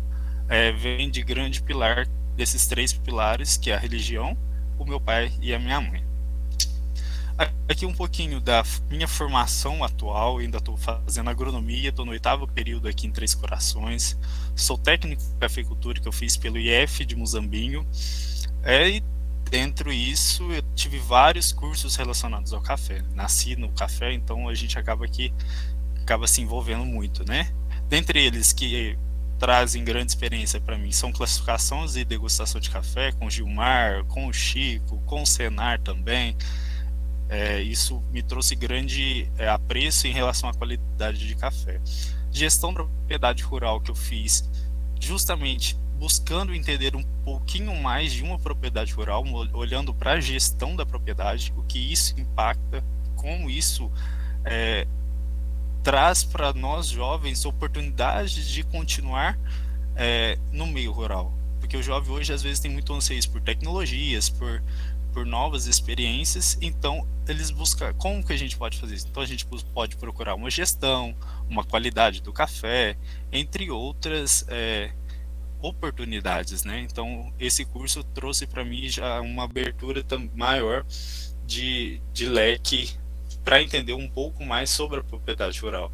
Speaker 4: vem de grande pilar desses 3 pilares, que é a religião, o meu pai e a minha mãe. Aqui um pouquinho da minha formação atual, ainda estou fazendo agronomia, estou no 8º período aqui em Três Corações, sou técnico de cafeicultura que eu fiz pelo IF de Muzambinho, e dentro disso eu tive vários cursos relacionados ao café, nasci no café, então a gente acaba se envolvendo muito, né? Dentre eles que trazem grande experiência para mim são classificações e degustação de café com o Gilmar, com o Chico, com o Senar também. Isso me trouxe grande apreço em relação à qualidade de café. Gestão da propriedade rural que eu fiz justamente buscando entender um pouquinho mais de uma propriedade rural, olhando para a gestão da propriedade, o que isso impacta, como isso traz para nós jovens oportunidades de continuar no meio rural, porque o jovem hoje às vezes tem muito anseio por tecnologias, por novas experiências, então eles buscam como que a gente pode fazer isso. Então a gente pode procurar uma gestão, uma qualidade do café, entre outras oportunidades, né? Então esse curso trouxe para mim já uma abertura maior de leque para entender um pouco mais sobre a propriedade rural.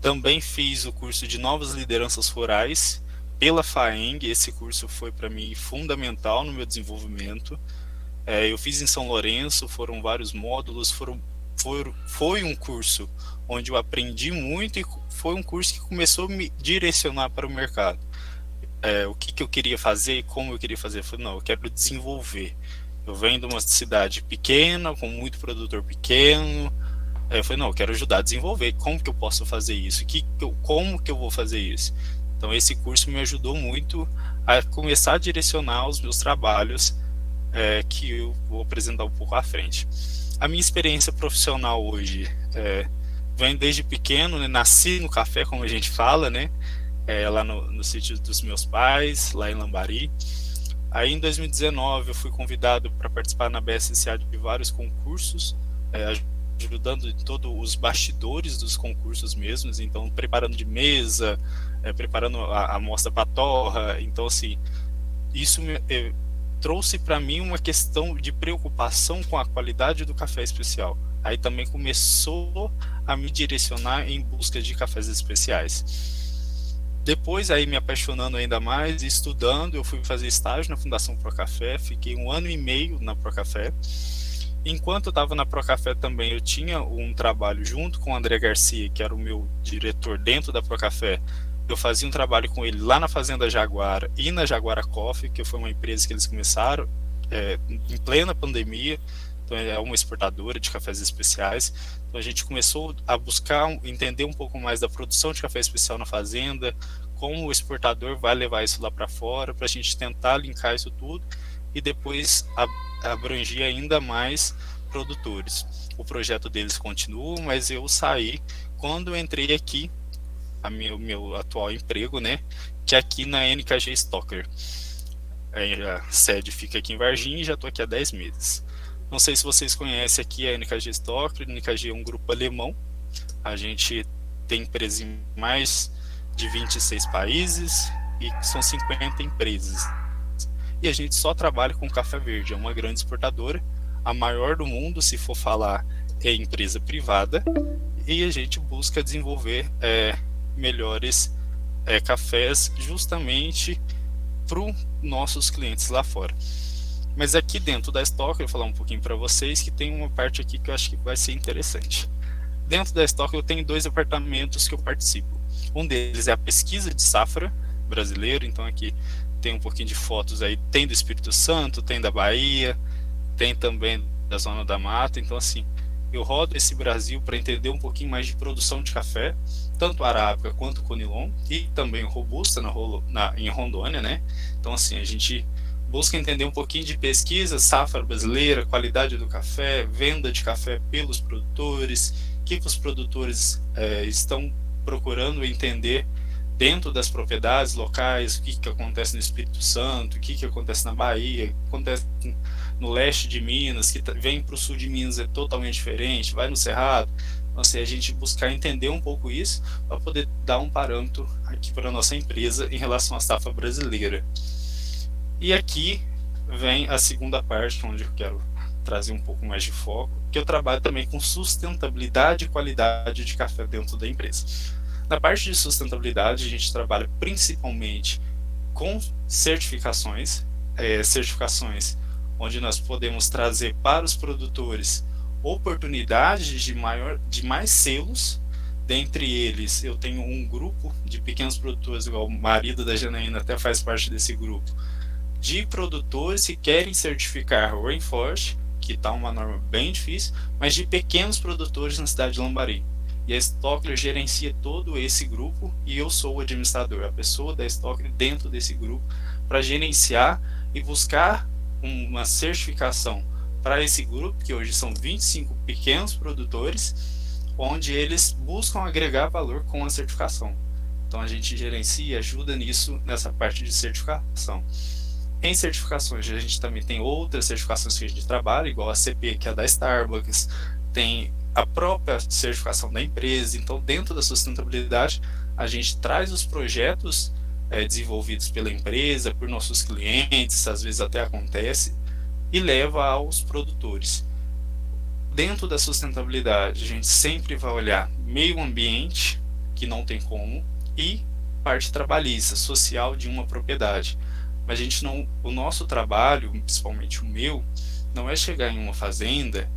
Speaker 4: Também fiz o curso de novas lideranças rurais pela FAENG. Esse curso foi para mim fundamental no meu desenvolvimento. Eu fiz em São Lourenço, foram vários módulos, foi um curso onde eu aprendi muito e foi um curso que começou a me direcionar para o mercado. O que eu queria fazer e como eu queria fazer. Eu falei, não, eu quero desenvolver. Eu venho de uma cidade pequena, com muito produtor pequeno. Eu falei, não, eu quero ajudar a desenvolver. Como que eu posso fazer isso? Como que eu vou fazer isso? Então esse curso me ajudou muito a começar a direcionar os meus trabalhos, que eu vou apresentar um pouco à frente. A minha experiência profissional hoje vem desde pequeno, né? Nasci no café, como a gente fala, né? Lá no sítio dos meus pais, lá em Lambari. Aí em 2019 eu fui convidado para participar na BSCA de vários concursos, ajudando em todos os bastidores dos concursos mesmos, então preparando de mesa, preparando a amostra para torra. Então assim, isso trouxe para mim uma questão de preocupação com a qualidade do café especial. Aí também começou a me direcionar em busca de cafés especiais. Depois, aí me apaixonando ainda mais, estudando, eu fui fazer estágio na Fundação Procafé, fiquei 1 ano e meio na Procafé. Enquanto eu estava na Procafé também, eu tinha um trabalho junto com o André Garcia, que era o meu diretor dentro da Procafé. Eu fazia um trabalho com ele lá na Fazenda Jaguara e na Jaguara Coffee, que foi uma empresa que eles começaram em plena pandemia. Então é uma exportadora de cafés especiais. Então a gente começou a buscar entender um pouco mais da produção de café especial na fazenda, como o exportador vai levar isso lá para fora, para a gente tentar linkar isso tudo e depois abranger ainda mais produtores. O projeto deles continua, mas eu saí quando eu entrei aqui, o meu atual emprego, né, que é aqui na NKG Stocker. A sede fica aqui em Varginha e já estou aqui há 10 meses. Não sei se vocês conhecem aqui a NKG Stocker. A NKG é um grupo alemão. A gente tem empresas em mais de 26 países e são 50 empresas. E a gente só trabalha com café verde. É uma grande exportadora, a maior do mundo, se for falar, é empresa privada. E a gente busca desenvolver melhores cafés, justamente para os nossos clientes lá fora. Mas aqui dentro da Stocker, eu vou falar um pouquinho para vocês que tem uma parte aqui que eu acho que vai ser interessante. Dentro da Stocker eu tenho 2 departamentos que eu participo. Um deles é a pesquisa de safra brasileiro, então aqui tem um pouquinho de fotos aí, tem do Espírito Santo, tem da Bahia, tem também da Zona da Mata, então assim, eu rodo esse Brasil para entender um pouquinho mais de produção de café, tanto arábica quanto conilon, e também robusta em Rondônia, né? Então assim, a gente busca entender um pouquinho de pesquisa, safra brasileira, qualidade do café, venda de café pelos produtores, o que os produtores estão procurando entender dentro das propriedades locais, o que acontece no Espírito Santo, o que acontece na Bahia, o que acontece no leste de Minas, que vem para o sul de Minas é totalmente diferente, vai no Cerrado. Então, assim, a gente buscar entender um pouco isso para poder dar um parâmetro aqui para a nossa empresa em relação à safra brasileira. E aqui vem a segunda parte, onde eu quero trazer um pouco mais de foco, que eu trabalho também com sustentabilidade e qualidade de café dentro da empresa. Na parte de sustentabilidade, a gente trabalha principalmente com certificações, onde nós podemos trazer para os produtores oportunidades de mais selos. Dentre eles, eu tenho um grupo de pequenos produtores, igual o marido da Janaína até faz parte desse grupo, de produtores que querem certificar o Rainforest, que está uma norma bem difícil, mas de pequenos produtores na cidade de Lambari. E a Stocker gerencia todo esse grupo e eu sou o administrador, a pessoa da Stocker dentro desse grupo, para gerenciar e buscar uma certificação para esse grupo, que hoje são 25 pequenos produtores, onde eles buscam agregar valor com a certificação. Então a gente gerencia e ajuda nisso, nessa parte de certificação. Em certificações, a gente também tem outras certificações que a gente trabalha, igual a CP, que é a da Starbucks, tem a própria certificação da empresa. Então, dentro da sustentabilidade, a gente traz os projetos desenvolvidos pela empresa, por nossos clientes, às vezes até acontece, e leva aos produtores. Dentro da sustentabilidade, a gente sempre vai olhar meio ambiente, que não tem como, e parte trabalhista, social de uma propriedade. Mas a gente não, o nosso trabalho, principalmente o meu, não é chegar em uma fazenda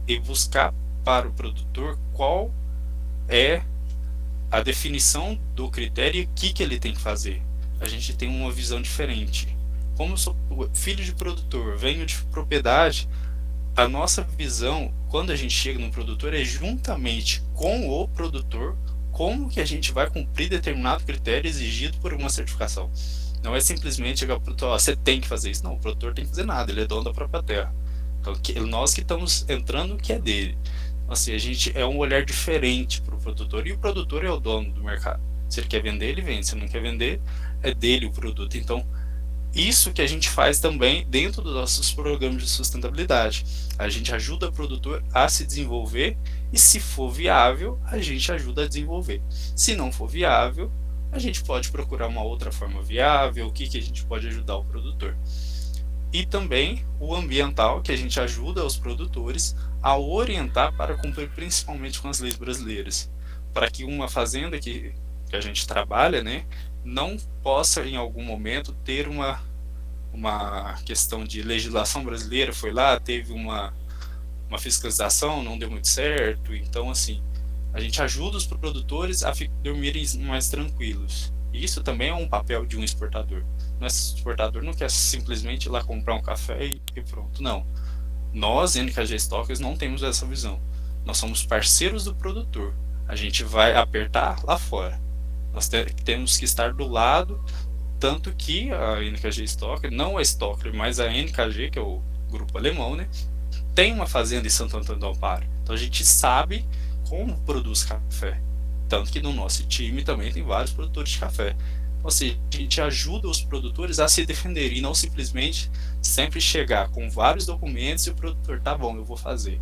Speaker 4: e buscar para o produtor qual é a definição do critério e o que ele tem que fazer. A gente tem uma visão diferente. Como eu sou filho de produtor, venho de propriedade, a nossa visão, quando a gente chega no produtor, é juntamente com o produtor como que a gente vai cumprir determinado critério exigido por uma certificação. Não é simplesmente chegar para o produtor, você tem que fazer isso. Não, o produtor tem que fazer nada, ele é dono da própria terra. Então, nós que estamos entrando no que é dele. Então, assim, a gente é um olhar diferente para o produtor, e o produtor é o dono do mercado. Se ele quer vender, ele vende. Se ele não quer vender, é dele o produto. Então, isso que a gente faz também dentro dos nossos programas de sustentabilidade. A gente ajuda o produtor a se desenvolver e, se for viável, a gente ajuda a desenvolver. Se não for viável, a gente pode procurar uma outra forma viável, o que a gente pode ajudar o produtor. E também o ambiental, que a gente ajuda os produtores a orientar para cumprir principalmente com as leis brasileiras, para que uma fazenda que a gente trabalha, né, não possa em algum momento ter uma questão de legislação brasileira, foi lá, teve uma fiscalização, não deu muito certo. Então, assim, a gente ajuda os produtores a dormirem mais tranquilos. E isso também é um papel de um exportador. O exportador não quer simplesmente ir lá comprar um café e pronto, não. Nós, NKG Stockers, não temos essa visão. Nós somos parceiros do produtor. A gente vai apertar lá fora. Nós temos que estar do lado, tanto que a NKG Stocker, não a Stocker, mas a NKG, que é o grupo alemão, né, tem uma fazenda em Santo Antônio do Amparo. Então a gente sabe como produz café. Tanto que no nosso time também tem vários produtores de café. Ou seja, a gente ajuda os produtores a se defender e não simplesmente sempre chegar com vários documentos e o produtor, tá bom, eu vou fazer.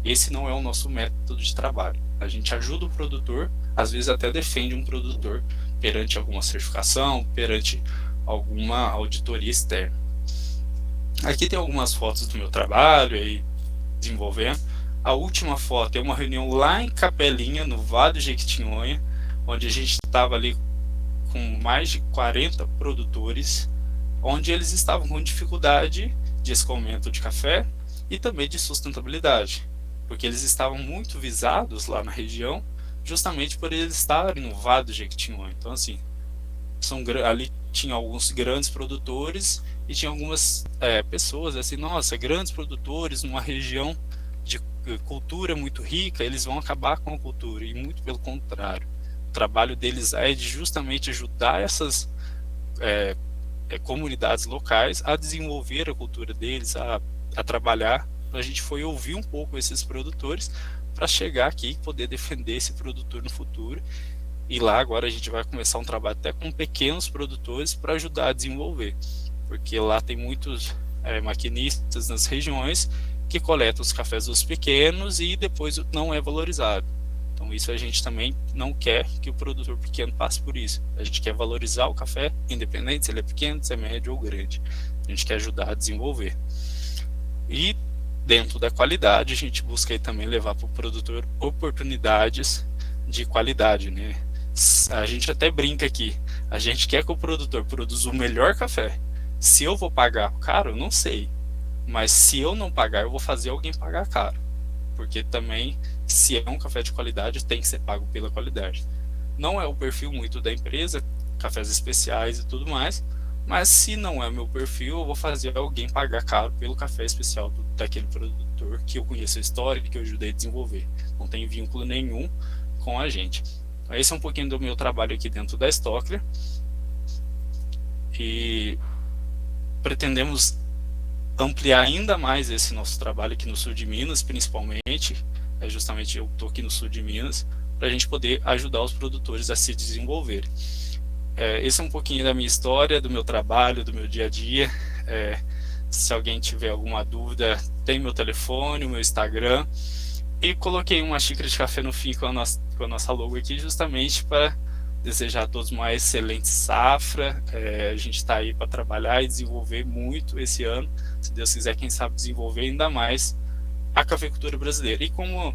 Speaker 4: Esse não é o nosso método de trabalho. A gente ajuda o produtor, às vezes até defende um produtor perante alguma certificação, perante alguma auditoria externa. Aqui tem algumas fotos do meu trabalho aí desenvolvendo. A última foto é uma reunião lá em Capelinha, no Vale do Jequitinhonha, onde a gente estava ali com mais de 40 produtores onde eles estavam com dificuldade de escoamento de café e também de sustentabilidade, porque eles estavam muito visados lá na região, justamente por eles estarem no Vale do Jequitinhonha. Então, assim, ali tinha alguns grandes produtores e tinha algumas pessoas assim, nossa, grandes produtores numa região de cultura muito rica, eles vão acabar com a cultura, e muito pelo contrário. O trabalho deles é de justamente ajudar essas comunidades locais a desenvolver a cultura deles, a trabalhar. A gente foi ouvir um pouco esses produtores para chegar aqui e poder defender esse produtor no futuro. E lá agora a gente vai começar um trabalho até com pequenos produtores para ajudar a desenvolver, porque lá tem muitos maquinistas nas regiões que coletam os cafés dos pequenos e depois não é valorizado. Então isso a gente também não quer que o produtor pequeno passe por isso. A gente quer valorizar o café, independente se ele é pequeno, se é médio ou grande. A gente quer ajudar a desenvolver. E dentro da qualidade, a gente busca aí também levar para o produtor oportunidades de qualidade, né? A gente até brinca aqui, a gente quer que o produtor produza o melhor café. Se eu vou pagar caro, eu não sei, mas se eu não pagar, eu vou fazer alguém pagar caro, porque também, se é um café de qualidade, tem que ser pago pela qualidade. Não é o perfil muito da empresa, cafés especiais e tudo mais, mas se não é meu perfil, eu vou fazer alguém pagar caro pelo café especial daquele produtor que eu conheço a história, que eu ajudei a desenvolver. Não tem vínculo nenhum com a gente. Esse é um pouquinho do meu trabalho aqui dentro da Stockler, e pretendemos ampliar ainda mais esse nosso trabalho aqui no sul de Minas, principalmente. Justamente eu estou aqui no sul de Minas, para a gente poder ajudar os produtores a se desenvolver. Esse é um pouquinho da minha história, do meu trabalho, do meu dia a dia. Se alguém tiver alguma dúvida, tem meu telefone, o meu Instagram. E coloquei uma xícara de café no fim com a nossa logo aqui, justamente para desejar a todos uma excelente safra. A gente está aí para trabalhar e desenvolver muito esse ano. Se Deus quiser, quem sabe desenvolver ainda mais a cafeicultura brasileira. E como vou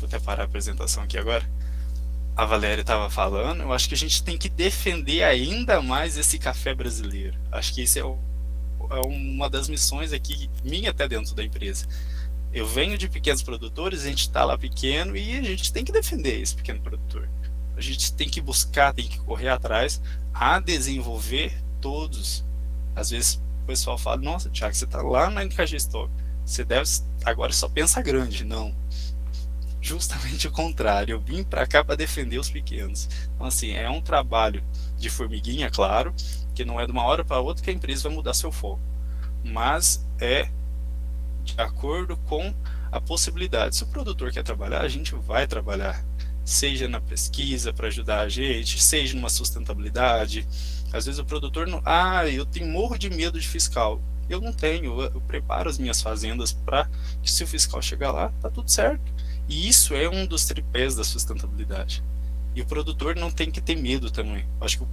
Speaker 4: até parar a apresentação aqui agora, a Valéria estava falando, eu acho que a gente tem que defender ainda mais esse café brasileiro. Acho que isso é uma das missões aqui, minha até dentro da empresa. Eu venho de pequenos produtores, a gente está lá pequeno e a gente tem que defender esse pequeno produtor. A gente tem que buscar, tem que correr atrás a desenvolver todos. Às vezes o pessoal fala, nossa, Thiago, você está lá na NKG Stock, você deve agora só pensa grande. Não, justamente o contrário, eu vim para cá para defender os pequenos. Então assim, é um trabalho de formiguinha, claro, que não é de uma hora para outra que a empresa vai mudar seu foco, mas é de acordo com a possibilidade. Se o produtor quer trabalhar, a gente vai trabalhar, seja na pesquisa para ajudar a gente, seja numa sustentabilidade. Às vezes o produtor não, eu tenho morro de medo de fiscal. Eu não tenho, eu preparo as minhas fazendas para que, se o fiscal chegar lá, tá tudo certo. E isso é um dos tripés da sustentabilidade. E o produtor não tem que ter medo também. Acho que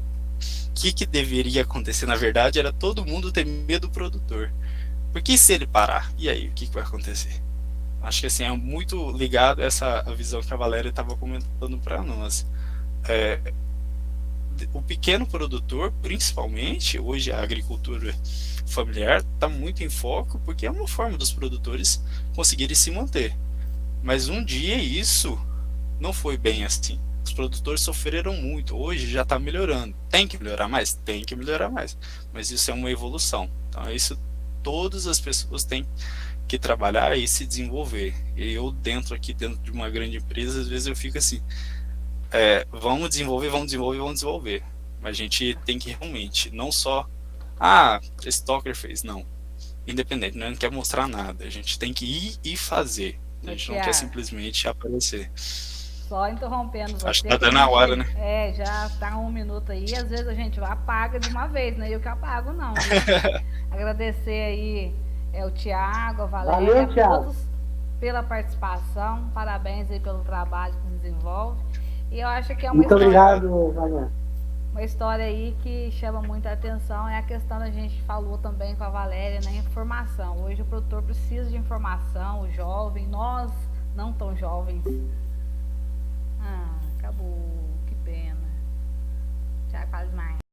Speaker 4: o que deveria acontecer, na verdade, era todo mundo ter medo do produtor. Porque se ele parar, e aí, o que vai acontecer? Acho que assim, é muito ligado a essa visão que a Valéria estava comentando para nós. O pequeno produtor, principalmente, hoje a agricultura familiar está muito em foco, porque é uma forma dos produtores conseguirem se manter. Mas um dia isso não foi bem assim. Os produtores sofreram muito, hoje já está melhorando. Tem que melhorar mais? Tem que melhorar mais. Mas isso é uma evolução. Então, isso todas as pessoas têm que trabalhar e se desenvolver. E eu, dentro de uma grande empresa, às vezes eu fico assim, vamos desenvolver. Mas a gente tem que realmente, não só, esse Stockler fez, não. Independente, não quer mostrar nada. A gente tem que ir e fazer. A gente não quer simplesmente aparecer.
Speaker 1: Só interrompendo você.
Speaker 4: Acho que tá dando a hora, né?
Speaker 1: Já tá 1 minuto aí. Às vezes a gente apaga de uma vez, né? Eu que apago, não. Agradecer aí o Thiago, a Valéria, a todos pela participação. Parabéns aí pelo trabalho que desenvolve. E eu acho que é uma
Speaker 6: Muito obrigado, Valéria.
Speaker 1: Uma história aí que chama muita atenção é a questão, a gente falou também com a Valéria, na informação. Hoje o produtor precisa de informação, o jovem, nós não tão jovens. Acabou, que pena. Já quase mais.